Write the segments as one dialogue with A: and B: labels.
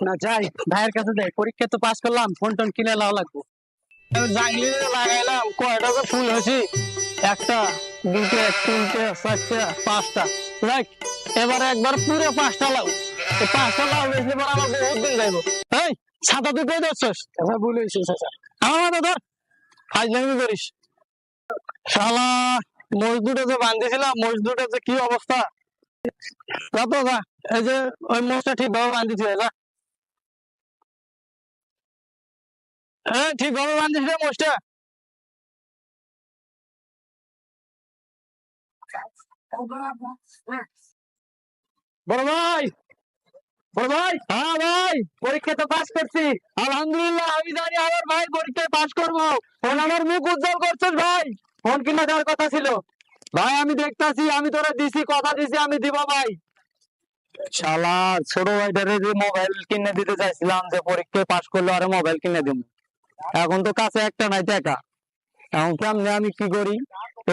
A: না যাই, ভাইয়ের কাছে যাই। পরীক্ষা তো পাস করলাম, ফোন টোন কিনে নেওয়া লাগবো। জানলি লাগাইলাম, কয়টা তো ফুল হয়েছি? একটা, দুটো, তিনটে, চারটে, পাঁচটা। দেখ, এবারে একবার পুরো পাঁচটা লাও। এই পাঁচটা লাউ বেশি পর আমার বহুত দিন যাইব। এই ছাতা তুই কই ধরছস? চাচা ভুল হয়েছে চাচা। আমার মাথা ধর, ফাজলামি করিস শালা। মজদুরে যে বান্ধিছিলাম, মজদুরের যে কি অবস্থা। যা তো যা, এই যে ওই মোষটা ঠিকভাবে বান্ধিছি যা। হ্যাঁ ঠিকভাবে বান্ধিস রে মোষটা। বড় ভাই, বড় ভাই। হ্যাঁ ভাই, পরীক্ষা তো পাস করছি আলহামদুলিল্লাহ। আমি জানি আমার ভাই পরীক্ষায় পাস করবো। ফোন আমার মুখ উজ্জ্বল করছিস ভাই। ফোন কিনা দেওয়ার কথা ছিল ভাই। আমি দেখতাছি, আমি তোরা দিছি, কথা দিছি আমি দিব ভাই। শালা ছোট ভাইটারে যে মোবাইল কিনে দিতে চাইছিলাম, যে পরীক্ষায় পাস করলো আরে মোবাইল কিনে দিব, এখন তো কাছে একটা নাই টাকা। এখন কেমনে আমি কি করি?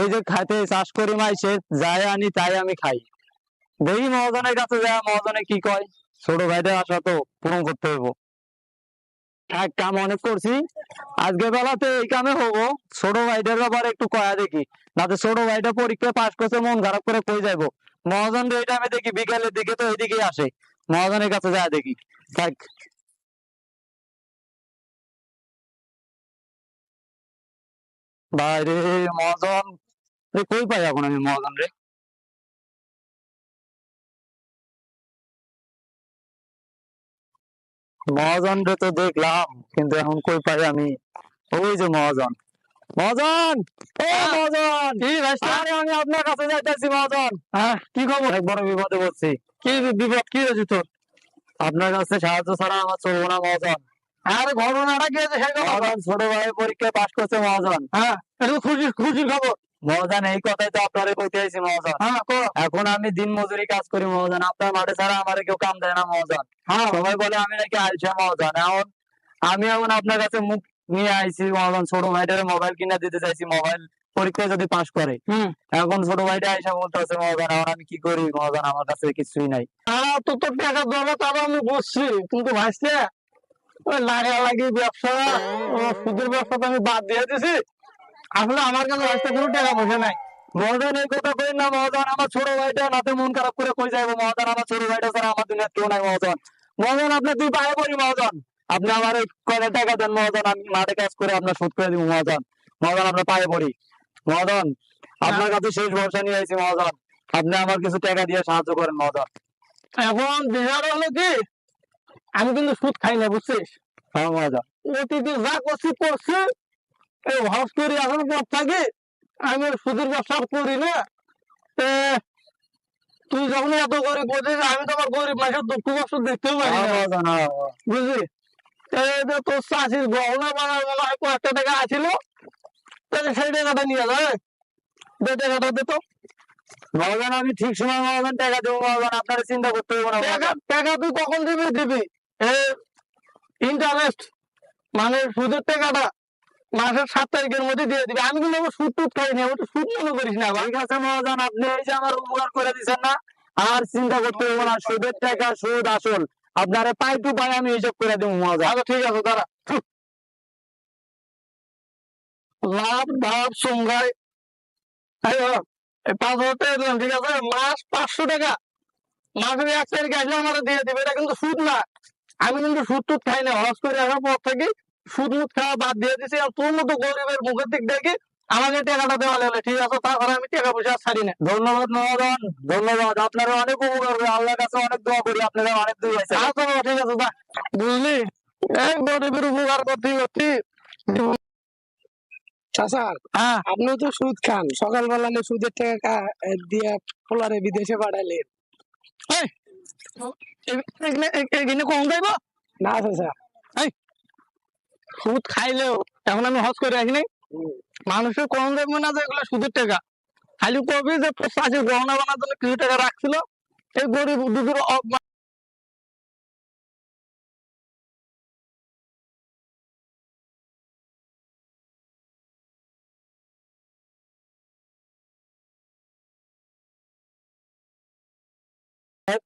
A: এই যে খাইতে চাষ করি মাইসে, যাই আনি তাই আমি খাই। দেখি মহাজনের কাছে যায়, মহাজনে কি কয়। ছোট ভাইটার আশা তো পূরণ করতে হইব। এক কাম অনেক করছি, আজকে বেলাতে এই কামে হবো। ছোট ভাইটার ব্যাপারে একটু কয়া দেখি, নাতে ছোট ভাইটা পরীক্ষা পাস করছে মন খারাপ করে কই যাইবো। মহাজন এই টাইমে দেখি বিকালের দিকে তো এইদিকে আসে, মহাজনের কাছে যায় দেখি। থাক ভাই রে, মহাজন রে কই পাই এখন আমি মহাজন রে? মহাজন রে তো দেখলাম, কিন্তু এখন কই পাই আমি? ওই যে মহাজন, মহাজন, ও মহাজন। কি ভাই? আরে আমি আপনার কাছে যাইতেছি মহাজন। হ্যাঁ কি খবর? এক বড় বিপদে পড়ছি। কি বিপদ, কি হয়েছে তোর? আপনার কাছে সাহায্য ছাড়া আমার চলবো না মহাজন। আরে ঘটনাটা কি হয়েছে সেই খবর? মহাজন ছোট ভাই পরীক্ষায় পাশ করছে মহাজন। হ্যাঁ, এটা তো খুশি খুশির খবর মহাজন। এই কথাই তো আপনারে কইতে আইছি মহাজন। হ্যাঁ কো। এখন আমি দিন মজুরি কাজ করি মহাজন, আপনার মাঠে ছাড়া আমারে কেউ কাম দেয় না মহাজন। হ্যাঁ, সবাই বলে আমি নাকি আলসা মহাজন। এখন আমি এখন আপনার কাছে মুখ নিয়ে আইছি মহাজন, ছোট ভাইটারে মোবাইল কিনা দিতে চাইছি, মোবাইল পরীক্ষায় যদি পাশ করে। এখন ছোট ভাইটা আইসা বলতেছে মহাজন, এখন আমি কি করি মহাজন, আমার কাছে কিছুই নাই। তো তোর টাকা দেওয়া তারও আমি বুঝছি, কিন্তু ভাইসে ওই লাগালাগি ব্যবসা, সুদের ব্যবসা তো আমি বাদ দিয়ে দিছি। আসলে আমার কাছে ভাইসে কোনো টাকা পয়সা নাই মহাজন। এই কথা কই না মহাজন, আমার ছোট ভাইটা নাতে মন খারাপ করে কই যাবো মহাজন। আমার ছোট ভাইটা ছাড়া আমার দুনিয়া কেউ নাই মহাজন। মহাজন আপনি তুই পায়ে পড়ি মহাজন, আপনি আমার কয়টা টাকা দেন মহাজন, আমি মাঠে কাজ করে আপনার শোধ করে দিব মহাজন। মহাজন আপনার পায়ে পড়ি মহাজন, আপনার কাছে শেষ ভরসা নিয়ে আইছি মহাজন, আপনি আমার কিছু টাকা দিয়ে সাহায্য করেন মহাজন। এখন বিষয় হলো কি, আমি কিন্তু সুদ খাই না বুঝছিস। হ্যাঁ মহাজন, অতীতে যা করছি করছি, এই হস করি এখন পর থাকি। আমি সুদের ব্যবসা করি না। এ, তুই যখন এত গরিব বলছিস, আমি তো আমার গরিব মানুষের দুঃখ কষ্ট দেখতেও পারি না বুঝলি। এই যে তোর চাষির গহনা বানার মনে হয় কয়েকটা টাকা আছিল, তাহলে সেই টাকাটা নিয়ে যায়, যে টাকাটা দিত মহাজন। আমি ঠিক সময় মহাজন টাকা দেবো মহাজন, আপনার চিন্তা করতে হবে না। টাকা তুই কখন দিবি দিবি? ইন্টারেস্ট মানে সুদের টাকাটা মাসের 7 তারিখের মধ্যে দিয়ে দিবি। আমি কিন্তু আমার সুদ টুদ খাই না, ওটা সুদ মনে করিস না। ঠিক আছে মহাজন, আপনি এই যে আমার উপকার করে দিচ্ছেন না, আর চিন্তা করতে হবে না। সুদের টাকা সুদ আসল আপনারে পাই টু পাই আমি হিসাব করে দেবো মহাজন। আচ্ছা ঠিক আছে দাঁড়া। লাভ ভাব সংজ্ঞায় 5,000 টাকা দিলাম, ঠিক আছে। মাস 500 টাকা, মাসের 1 তারিখে আসলে আমার দিয়ে দিবে। এটা কিন্তু সুদ না, আমি কিন্তু সুদ টুদ খাই না। হজ করে আসার পর থেকে সুদ মুদ খাওয়া বাদ দিয়ে দিছি। আর তোর মতো গরিবের মুখের দিক দেখে আমাকে টাকাটা দেওয়া লাগলে ঠিক আছে, তারপরে আমি টাকা পয়সা ছাড়ি না। ধন্যবাদ মহাজন, ধন্যবাদ। আপনারা অনেক উপকার হবে, আল্লাহর কাছে অনেক দোয়া করি, আপনারা অনেক দূর আছে। আচ্ছা ঠিক আছে যা, বুঝলি। এই গরিবের উপকার করতে করতে চাচা। হ্যাঁ, আপনি তো সুদ খান, সকালবেলা সুদের টাকা দিয়ে পোলারে বিদেশে পাঠালেন। এখানে কম যাইব না চাচা। সুদ খাইলেও এখন আমি হজ করে রাখি নাই। মানুষের কম যাইব না যে এগুলো সুদের টাকা। খালি কবি যে চাষির গহনা বানার জন্য কিছু টাকা রাখছিল, এই গরিব দুপুর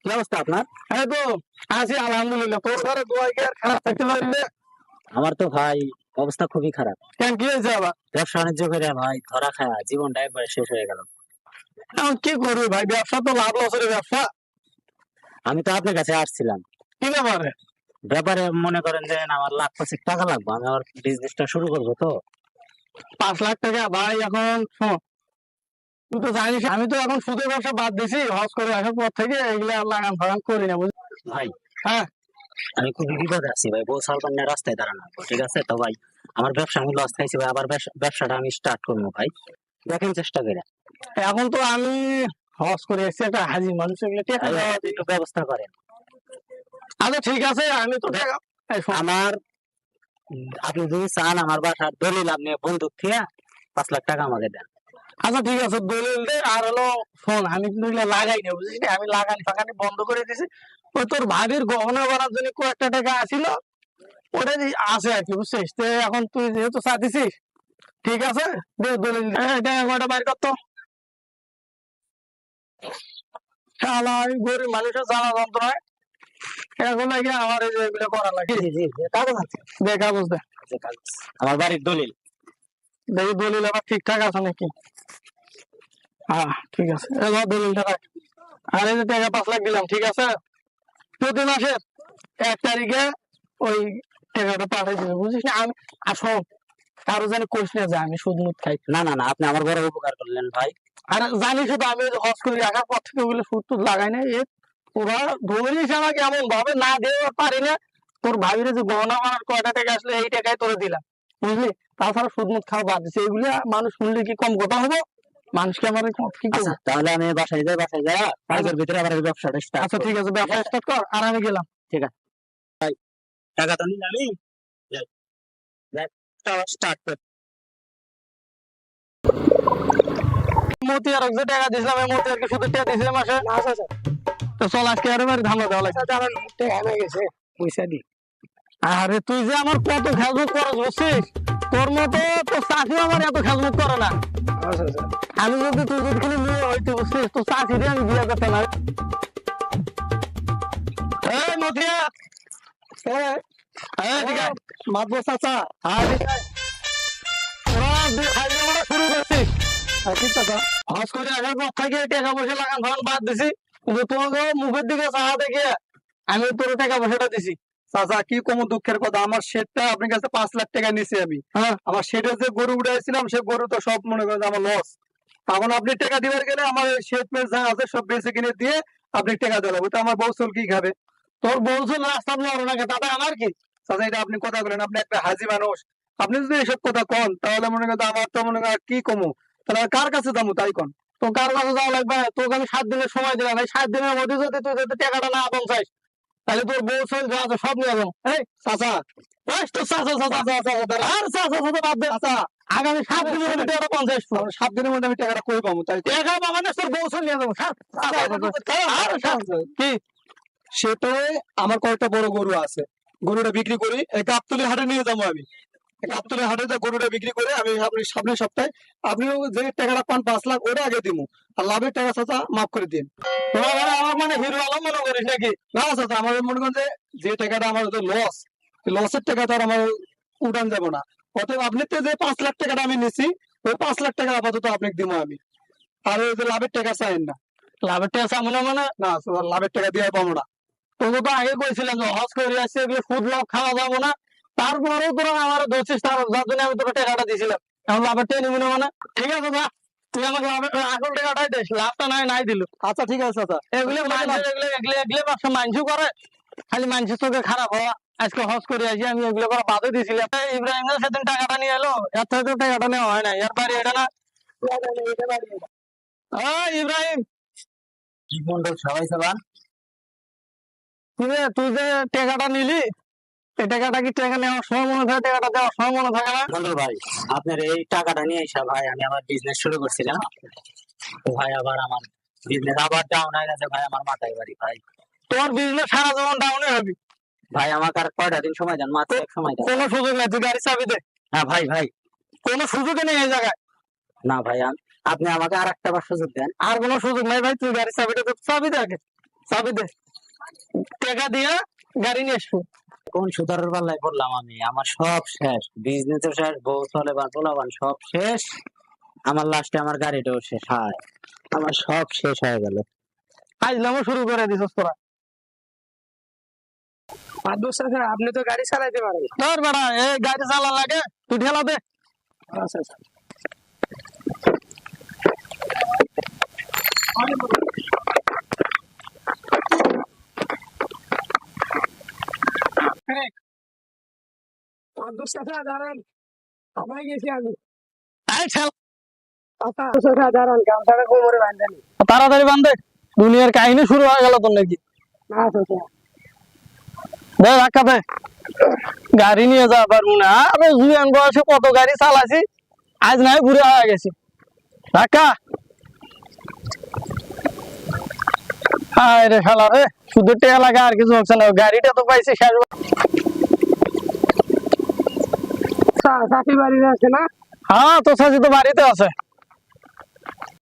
A: কি অবস্থা আপনার? এই তো আছি আলহামদুলিল্লাহ। তোর ঘরে দোয়া কি আর খারাপ থাকতে পারবে? আমার তো ভাই অবস্থা খুবই খারাপ। কেন, কি হয়েছে আবার? ব্যবসা বাণিজ্য করে ভাই ধরা খায়া জীবনটা একবারে শেষ হয়ে গেল। এখন কি করবি ভাই, ব্যবসা তো লাভ লসের ব্যবসা। আমি তো আপনার কাছে আসছিলাম। কি ব্যাপারে? ব্যাপারে মনে করেন যে আমার লাখ 5 টাকা লাগবে, আমি আমার বিজনেসটা শুরু করবো তো। 5 লাখ টাকা ভাই? এখন শোন, তুই তো জানিস আমি তো এখন সুদের ব্যবসা বাদ দিছি, হজ করে আসার পর থেকে এগুলা লাগান ফাগান করি না, বুঝলি ভাই। হ্যাঁ, আমি খুবই বিপদে আছি ভাই, বউ সালমান নিয়ে রাস্তায় দাঁড়ানো, ঠিক আছে তো ভাই। আমার ব্যবসা আমি লস খাইছি ভাই, আবার ব্যবসাটা আমি স্টার্ট করবো ভাই, দেখেন চেষ্টা করে। এখন তো আমি হজ করে এসেছি, একটা হাজি মানুষ, এগুলো টাকা একটু ব্যবস্থা করেন। আচ্ছা ঠিক আছে, আমি তো টাকা আমার আপনি যদি চান আমার বাসার দলিল আপনি বন্দুক থেকে 5 লাখ টাকা আমাকে দেন। আচ্ছা ঠিক আছে, দলিল দে। আর হলো শোন, আমি কিন্তু এগুলো লাগাই না, বুঝছিস, আমি লাগানি ফাগানি বন্ধ করে দিয়েছি। ওই তোর ভাবির গহনা করার জন্য কয়েকটা টাকা আসিল, ওটা আছে আর কি, বুঝছিস। তো এখন তুই যেহেতু চাচ্ছিস, ঠিক আছে দে দলিল, টাকা বাইর করতো। শালা এই গরিব মানুষের জ্বালা যন্ত্রণায় এখন নাকি আমার এই যে এগুলো করা লাগে। দে কাগজ দে, আমার বাড়ির দলিল। দেখি দলিল আবার ঠিকঠাক আছে নাকি। হ্যাঁ ঠিক আছে, এবার দলিলটা রাখ। আর এই যে টাকা 5 লাখ দিলাম, ঠিক আছে, প্রতি মাসের 1 তারিখে ওই টাকাটা পাঠাই দিবে, বুঝিস না। আমি আসো কারো জানি কোষ না যে আমি সুদ মুদ খাই। না না না, আপনি আমার বড় উপকার করলেন ভাই। আর জানিস তো আমি হজ করে রাখার পর থেকে ওগুলো সুদ টুদ লাগাই না। ওরা ধরিস আমাকে এমন ভাবে না দিয়ে পারি না। তোর ভাবির যে গহনা মানার কয়টা টাকা আসলে এই টাকায় তোরে দিলাম, বুঝলি। তাছাড়া সুদ মুদ খাওয়া বাদ দিচ্ছে, এগুলো মানুষ শুনলে কি কম কথা হবো? মানুষকে আমার কি করবো? তাহলে আমি বাসায় যাই কাজের ভিতরে আবার ব্যবসাটা স্টার্ট। আচ্ছা ঠিক আছে, ব্যবসা স্টার্ট কর, আর আমি গেলাম। ঠিক আছে ভাই, টাকা তো নিলাম, স্টার্ট কর। মতিয়ার যে টাকা দিয়েছিলাম, এই মতিয়ারকে শুধু টাকা দিয়েছিলাম মাসে। তো চল আজকে আরো বাড়ি ধামা দেওয়া লাগছে। গেছে পয়সা দি। আরে তুই যে আমার কত খেলমুখ করস, বুঝছিস, তোর মতো তো চাষি আমার এত খেলমুখ করে না। আমি যদি তুই যদি খালি মেয়ে হইতে, বুঝছিস, তো চাষি দিয়ে আমি বিয়ে করতে না। এই মতিয়া, মাতবো চাচা, শুরু করছিস হজ করে আসার পর থেকে টাকা পয়সা লাগান ফাগান বাদ দিছি, কিন্তু তোমাকে মুখের দিকে চাহা দেখে আমি তোর টাকা পয়সাটা দিছি। চাচা কি কম দুঃখের কথা, আমার শেডটা আপনার কাছে 5 লাখ টাকা নিছি আমি। আমার শেডের যে গরু উঠাইছিলাম, সে গরু তো সব মনে করেন আমার লস। তখন আপনি টাকা দিবার গেলে আমার শেড মেজ যা আছে সব বেঁচে কিনে দিয়ে আপনি টাকা দিলাম, ওটা আমার বউচল কি খাবে? তোর বউচল রাস্তা লড়ো নাকি, তাতে আমার কি? চাচা এটা আপনি কথা বলেন, আপনি একটা হাজি মানুষ, আপনি যদি এসব কথা কন তাহলে মনে করেন আমার তো মনে করেন কি কমু, তাহলে কার কাছে যাবো তাই কন। তো কার কাছে যাওয়া লাগবে? তোকে আমি 7 দিনের সময় দিলাম, এই 7 দিনের মধ্যে যদি তুই যদি টাকাটা না পৌঁছাইস, তাহলে তোর বউ চল যা আছে সব নিয়ে যাবো। এই চাচা, আগামী 7 দিনের মধ্যে টাকাটা পৌঁছাইস। 7 দিনের মধ্যে আমি টাকাটা কই পাবো? তাই টাকা পাবো না, তোর বউ চল নিয়ে যাবো। কি সেটা? আমার কয়েকটা বড় গরু আছে, গরুটা বিক্রি করি, গাবতলী হাটে নিয়ে যাবো আমি। গাবতলী হাটে গরুটা বিক্রি করে আমি সামনের সপ্তাহে আপনি যে টাকাটা পান 5 লাখ ওটা আগে দিব, আর লাভের টাকা চাচা মাফ করে দিন। আমার মানে হিরো আলম মনে করিস নাকি? না চাচা, আমার মনে করেন যে টাকাটা আমার লস, লসের টাকাটা আর আমার উঠান যাবো না। অতএব আপনি তো যে 5 লাখ টাকাটা আমি নিছি, ওই 5 লাখ টাকা আপাতত আপনাকে দিব আমি। আর ওই যে লাভের টাকা চাইন না। লাভের টাকা চাবো না মানে? না লাভের টাকা দিয়ে পাবো না। তোকে তো আগে কইছিলাম যে হজ করে আসছে, এগুলো সুদ লাভ খাওয়া যাবো না। তারপরেও তোরা আমার ধরছিস, তার যার জন্য আমি তোকে টাকাটা দিয়েছিলাম। এখন লাভের টাকা নিবি না মানে? ঠিক আছে দা, তুই আমাকে আসল টাকাটাই দিস, লাভটা নাই দিল। আচ্ছা ঠিক আছে চাচা। এগুলো ব্যবসা মানুষ করে, খালি মানুষের চোখে খারাপ হওয়া। আজকে হজ করে আসি আমি, এগুলো করে বাদে দিয়েছিলাম। ইব্রাহিম সেদিন টাকাটা নিয়ে এলো, এর থেকে তো টাকাটা নেওয়া হয় না। এর বাড়ি এটা না? ইব্রাহিম কি মন্ডল, সবাই চালান। তুই যে টাকাটা নিলি, এই টাকাটা কি টাকা নেওয়ার সময় মনে থাকে, টাকাটা দেওয়ার সময় মনে থাকে না? মন্ডল ভাই, আপনার এই টাকাটা নিয়ে এসে ভাই আমি আমার বিজনেস শুরু করছিলাম, তো ভাই আবার আমার বিজনেস আবার ডাউন হয়ে গেছে ভাই, আমার মাথায় বাড়ি ভাই। তোর বিজনেস সারা জীবন ডাউনে হবে ভাই, আমাকে আর কয়টা দিন সময় দেন, মাত্র এক সময় দেন। কোনো সুযোগ নেই, তুই গাড়ি চাবি দে। হ্যাঁ ভাই, কোনো সুযোগ নেই এই জায়গায়। না ভাই, আপনি আমাকে আর একটা বার সুযোগ দেন। আর কোনো সুযোগ নাই ভাই, তুই গাড়ি চাবিটা চাবি দে আগে। চাবি দে, টাকা দিয়ে গাড়ি নিয়ে আসবো।
B: কোন সুতারের পাল্লায় পড়লাম আমি? আমার সব শেষ, বিজনেসও শেষ, বউ চলে বা পোলাবান সব শেষ, আমার লাস্টে আমার গাড়িটাও শেষ। হায়, আমার সব শেষ হয়ে গেল।
A: আইলামও শুরু করে দিছস তোরা।
C: মাদুর চাচা, আপনি তো গাড়ি চালাইতে পারেন।
A: তোর বেড়া এই গাড়ি চালা লাগে, তুই ঠেলা দে।
C: আচ্ছা আচ্ছা। মাদুর চাচা দাঁড়ান, সবাই গেছি আমি।
A: এই ঠেলা,
C: মাদুর চাচা দাঁড়ান, গামছাটা কোমরে বাঁধেন।
A: তাড়াতাড়ি বান্ধে, দুনিয়ার কাহিনী শুরু হয়ে গেল তোর নাকি।
C: না চাচা,
A: দে ধাক্কা দে, গাড়ি নিয়ে যা পারবো না। আরে জুয়ান বয়সে কত গাড়ি চালাছি, আজ নাই বুড়ো হয়ে গেছি। ধাক্কা। হায় রে শালা রে, শুধু টেয়া লাগা আর কিছু হচ্ছে না, গাড়িটা তো পাইছি শেষ।
C: চাচি বাড়িতে আছে না?
A: হ্যাঁ, তো সাজি তো বাড়িতে আছে।